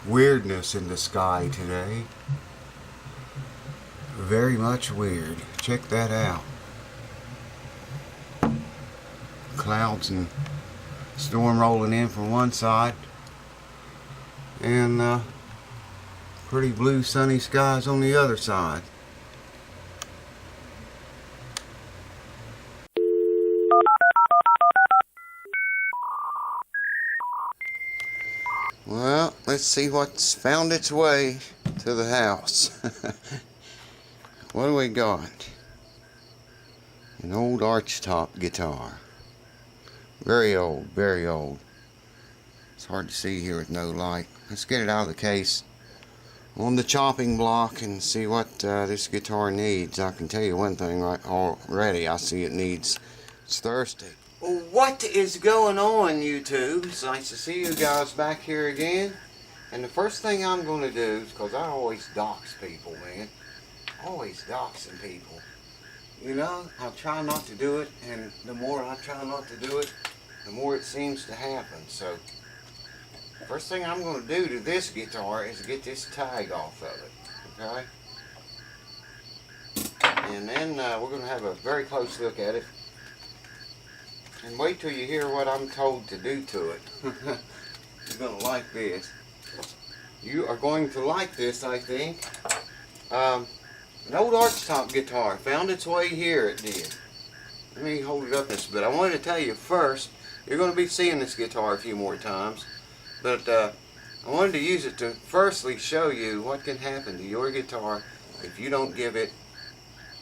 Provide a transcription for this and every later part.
weirdness in the sky today. Very much weird. Check that out. Clouds and storm rolling in from one side, and pretty blue sunny skies on the other side. Well, let's see what's found its way to the house. What do we got? An old archtop guitar. Very old, very old. It's hard to see here with no light. Let's get it out of the case on the chopping block and see what this guitar needs. I can tell you one thing right already. I see it needs, it's thirsty. What is going on, YouTube? It's nice to see you guys back here again. And the first thing I'm going to do, because I always dox people, man. Always doxing people. You know, I try not to do it, and the more I try not to do it, the more it seems to happen. So, first thing I'm going to do to this guitar is get this tag off of it. Okay? And then we're going to have a very close look at it. And wait till you hear what I'm told to do to it. You're going to like this. You are going to like this, I think. An old archtop guitar. Found its way here, it did. Let me hold it up this bit. I wanted to tell you first, you're going to be seeing this guitar a few more times. But I wanted to use it to firstly show you what can happen to your guitar if you don't give it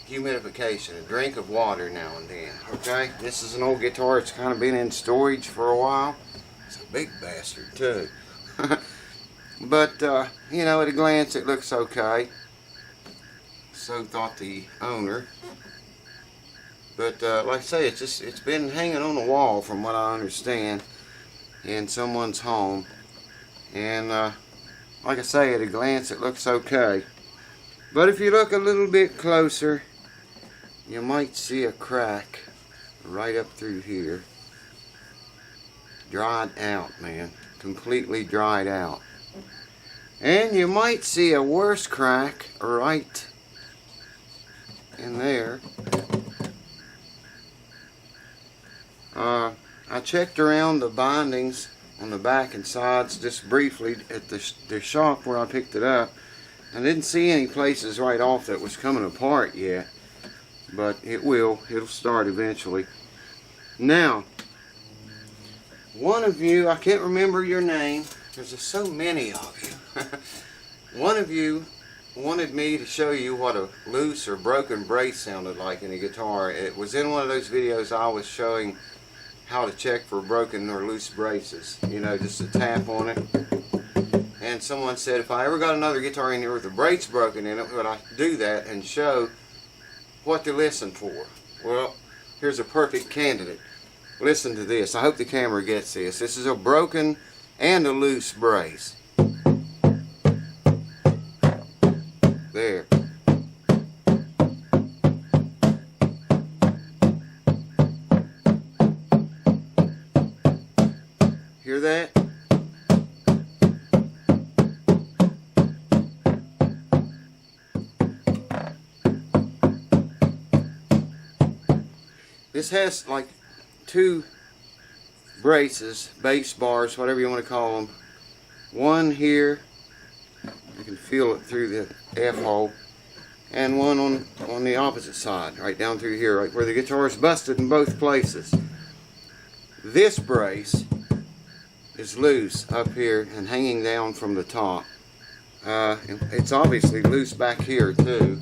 humidification, a drink of water now and then. Okay, this is an old guitar. It's kind of been in storage for a while. It's a big bastard too. But you know, at a glance it looks okay. So thought the owner. But like I say, it's been hanging on the wall from what I understand in someone's home. And like I say, at a glance it looks okay. But if you look a little bit closer, you might see a crack right up through here. Dried out, man. Completely dried out. And you might see a worse crack right in there. I checked around the bindings on the back and sides just briefly at the shop where I picked it up. I didn't see any places right off that was coming apart yet. But it will. It'll start eventually. Now, one of you, I can't remember your name. There's just so many of you. One of you wanted me to show you what a loose or broken brace sounded like in a guitar. It was in one of those videos I was showing how to check for broken or loose braces. You know, just a tap on it. And someone said if I ever got another guitar in here with a brace broken in it, would I do that and show what to listen for? Well, here's a perfect candidate. Listen to this. I hope the camera gets this. This is a broken and a loose brace. There. Hear that? This has like two braces, bass bars, whatever you want to call them. One here, you can feel it through the F-hole, and one on the opposite side, right down through here, right where the guitar is busted in both places. This brace is loose up here and hanging down from the top. It's obviously loose back here too.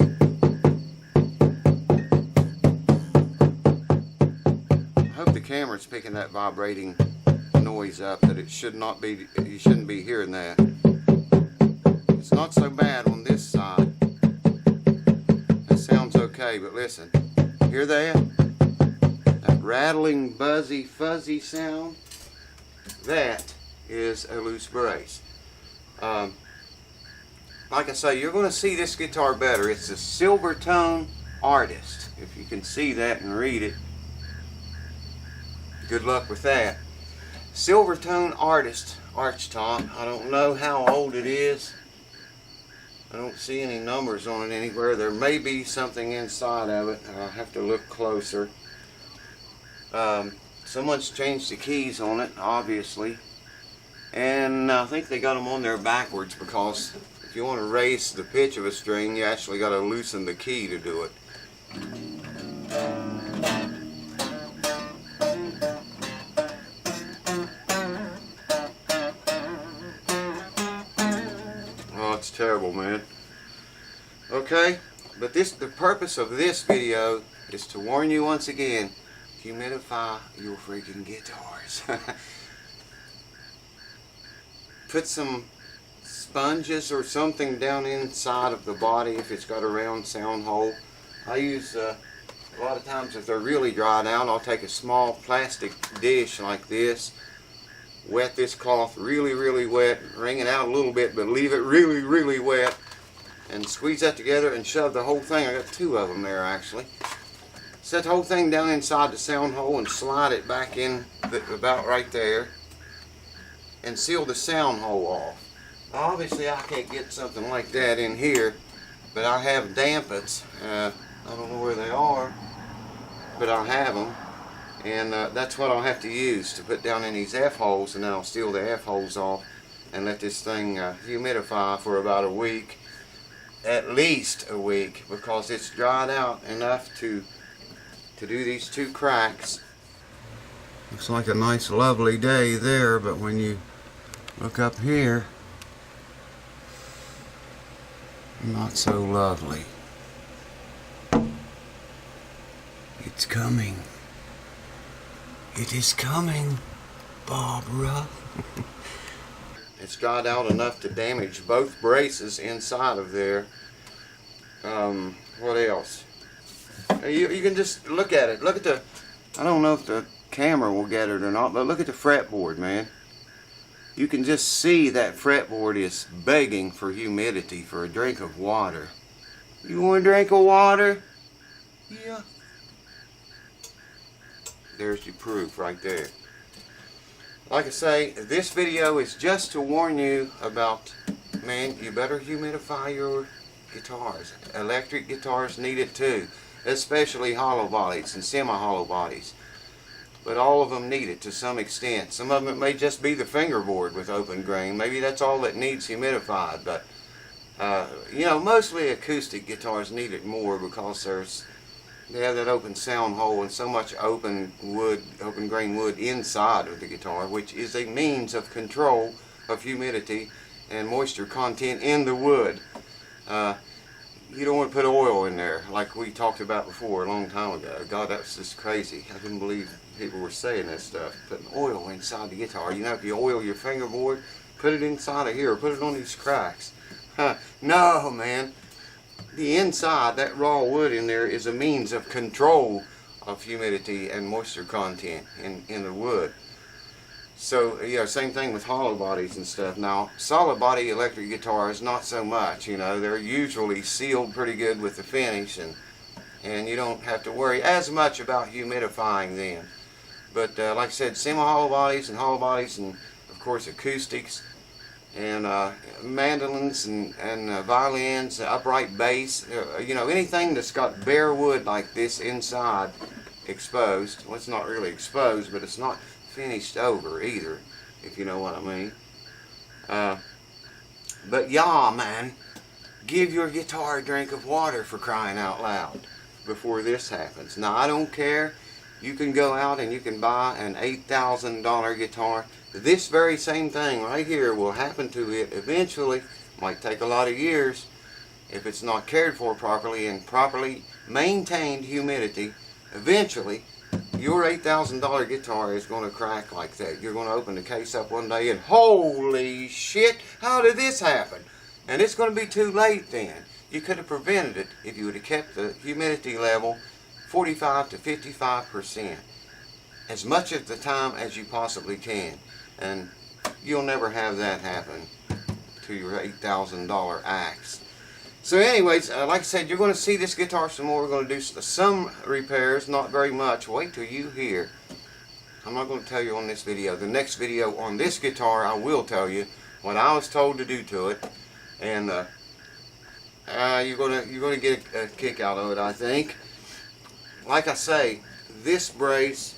Camera's picking that vibrating noise up that it should not be. You shouldn't be hearing that. It's not so bad on this side. It sounds okay, but listen, hear that? That rattling, buzzy, fuzzy sound. That is a loose brace. Like I say, you're going to see this guitar better. It's a Silvertone Artist. If you can see that and read it. Good luck with that. Silvertone Artist archtop. I don't know how old it is. I don't see any numbers on it anywhere. There may be something inside of it. I'll have to look closer. Someone's changed the keys on it, obviously. And I think they got them on there backwards, because if you want to raise the pitch of a string, you actually got to loosen the key to do it. Oh, it's terrible, man. Okay, but the purpose of this video is to warn you once again, humidify your freaking guitars. Put some sponges or something down inside of the body if it's got a round sound hole. I use, a lot of times if they're really dried out, I'll take a small plastic dish like this, wet this cloth really wet, wring it out a little bit, but leave it really wet, and squeeze that together and shove the whole thing. I got 2 of them there actually. Set the whole thing down inside the sound hole and slide it back in about right there, and seal the sound hole off. Obviously I can't get something like that in here, but I have dampets. I don't know where they are, but I have them, and that's what I'll have to use to put down in these F-holes, and then I'll seal the F-holes off and let this thing humidify for about a week, at least a week, because it's dried out enough to do these 2 cracks. Looks like a nice lovely day there, but when you look up here, not so lovely. It's coming. It is coming, Barbara. It's dried out enough to damage both braces inside of there. What else? You can just look at it. Look at the, I don't know if the camera will get it or not, but look at the fretboard, man. You can just see that fretboard is begging for humidity, for a drink of water. You want a drink of water? Yeah. There's your proof right there. Like I say, this video is just to warn you about, man, you better humidify your guitars. Electric guitars need it too, especially hollow bodies and semi-hollow bodies. But all of them need it to some extent. Some of them it may just be the fingerboard with open grain. Maybe that's all that needs humidified. But you know, mostly acoustic guitars need it more, because they have that open sound hole and so much open grain wood inside of the guitar, which is a means of control of humidity and moisture content in the wood. You don't want to put oil in there like we talked about before a long time ago. God, that was just crazy. I couldn't believe people were saying that stuff. Putting oil inside the guitar. You know, if you oil your fingerboard, put it inside of here, put it on these cracks. No, man. The inside, that raw wood in there, is a means of control of humidity and moisture content in the wood. So, you know, same thing with hollow bodies and stuff. Now, solid body electric guitars, not so much, you know. They're usually sealed pretty good with the finish, and you don't have to worry as much about humidifying them. But, like I said, semi-hollow bodies and hollow bodies, and, of course, acoustics, and mandolins and violins, upright bass, you know, anything that's got bare wood like this inside exposed. Well, it's not really exposed, but it's not finished over either, if you know what I mean. But yeah, man, give your guitar a drink of water, for crying out loud, before this happens. Now, I don't care. You can go out and you can buy an $8,000 guitar. This very same thing right here will happen to it eventually. Might take a lot of years if it's not cared for properly and properly maintained humidity. Eventually, your $8,000 guitar is going to crack like that. You're going to open the case up one day and, holy shit, how did this happen? And it's going to be too late then. You could have prevented it if you would have kept the humidity level 45 to 55%. As much of the time as you possibly can. And you'll never have that happen to your $8,000 axe. So anyways, like I said, you're going to see this guitar some more. We're going to do some repairs, not very much. Wait till you hear I'm not going to tell you on this video. The next video on this guitar, I will tell you what I was told to do to it, and you're gonna get a kick out of it, I think. Like I say, this brace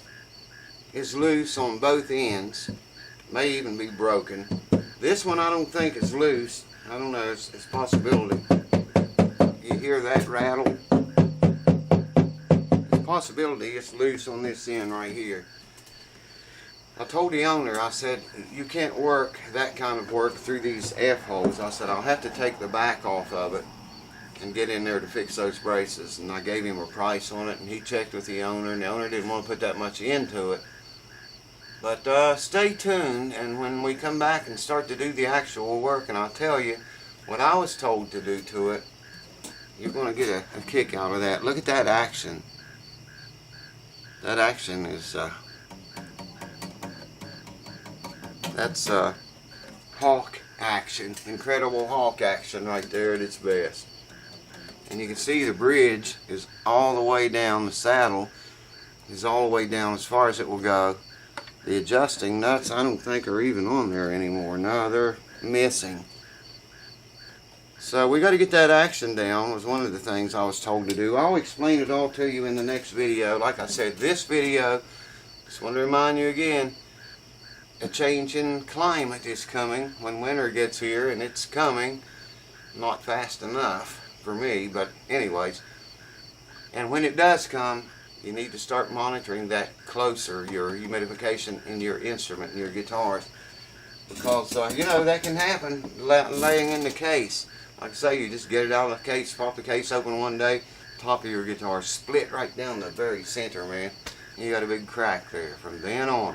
is loose on both ends, may even be broken. This one I don't think is loose. I don't know. It's a possibility. You hear that rattle? It's a possibility it's loose on this end right here. I told the owner, I said, you can't work that kind of work through these F-holes. I said, I'll have to take the back off of it and get in there to fix those braces. And I gave him a price on it, and he checked with the owner, and the owner didn't want to put that much into it. But stay tuned, and when we come back and start to do the actual work, and I'll tell you what I was told to do to it, you're going to get a kick out of that. Look at that action. That action is... That's hawk action, incredible hawk action right there at its best. And you can see the bridge is all the way down, the saddle is all the way down as far as it will go. The adjusting nuts I don't think are even on there anymore. No, they're missing. So we got to get that action down was one of the things I was told to do. I'll explain it all to you in the next video. Like I said, this video, just want to remind you again, a change in climate is coming when winter gets here, and it's coming. Not fast enough for me, but anyways. And when it does come, you need to start monitoring that closer, your humidification in your instrument, in your guitars. Because, you know, that can happen laying in the case. Like I say, you just get it out of the case, pop the case open one day, top of your guitar split right down the very center, man. You got a big crack there from then on.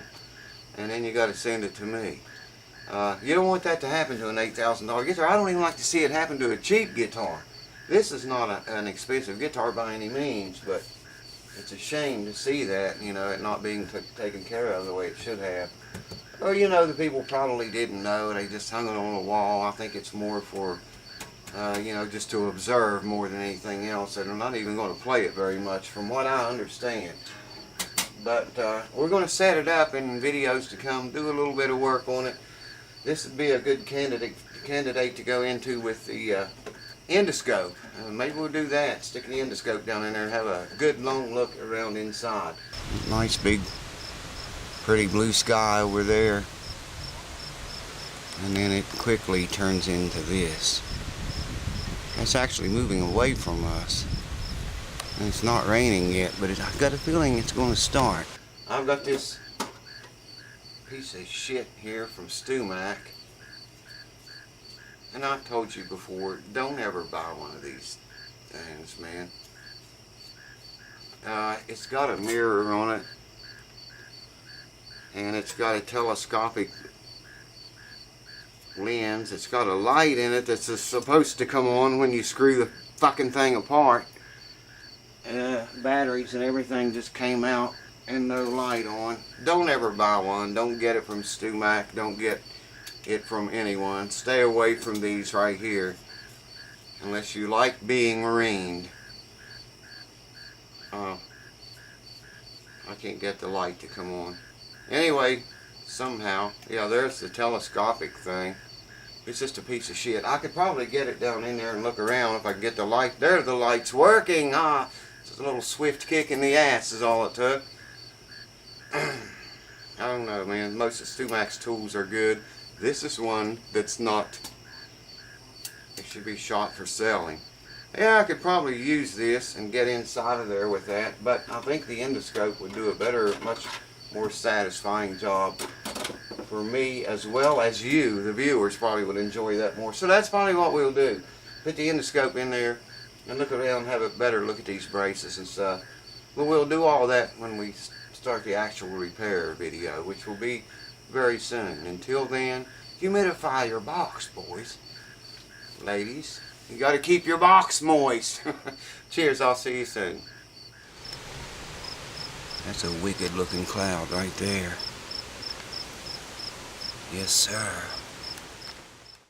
And then you got to send it to me. You don't want that to happen to an $8,000 guitar. I don't even like to see it happen to a cheap guitar. This is not an expensive guitar by any means, but it's a shame to see that, you know, it not being taken care of the way it should have. Well, you know, the people probably didn't know. They just hung it on the wall. I think it's more for, you know, just to observe more than anything else. They're not even going to play it very much, from what I understand. But we're going to set it up in videos to come, do a little bit of work on it. This would be a good candidate to go into with the endoscope. Maybe we'll do that, stick the endoscope down in there and have a good long look around inside. Nice big pretty blue sky over there. And then it quickly turns into this. It's actually moving away from us. And it's not raining yet, but I've got a feeling it's going to start. I've got this piece of shit here from StewMac. And I've told you before, don't ever buy one of these things, man. It's got a mirror on it. And it's got a telescopic lens. It's got a light in it that's supposed to come on when you screw the fucking thing apart. Batteries and everything just came out and no light on. Don't ever buy one. Don't get it from StewMac. Don't get it from anyone. Stay away from these right here unless you like being marined. I can't get the light to come on. Anyway, somehow, yeah, there's the telescopic thing. It's just a piece of shit. I could probably get it down in there and look around if I could get the light. There, the light's working. Just a little swift kick in the ass is all it took. I don't know, man. Most of StewMac's tools are good. This is one that's not. It should be shot for selling. Yeah, I could probably use this and get inside of there with that, but I think the endoscope would do a better, much more satisfying job for me, as well as you, the viewers, probably would enjoy that more. So that's probably what we'll do. Put the endoscope in there and look around and have a better look at these braces and stuff. But we'll do all that when we start the actual repair video, which will be very soon. Until then, humidify your box, boys. Ladies, you got to keep your box moist. Cheers, I'll see you soon. That's a wicked looking cloud right there. Yes, sir.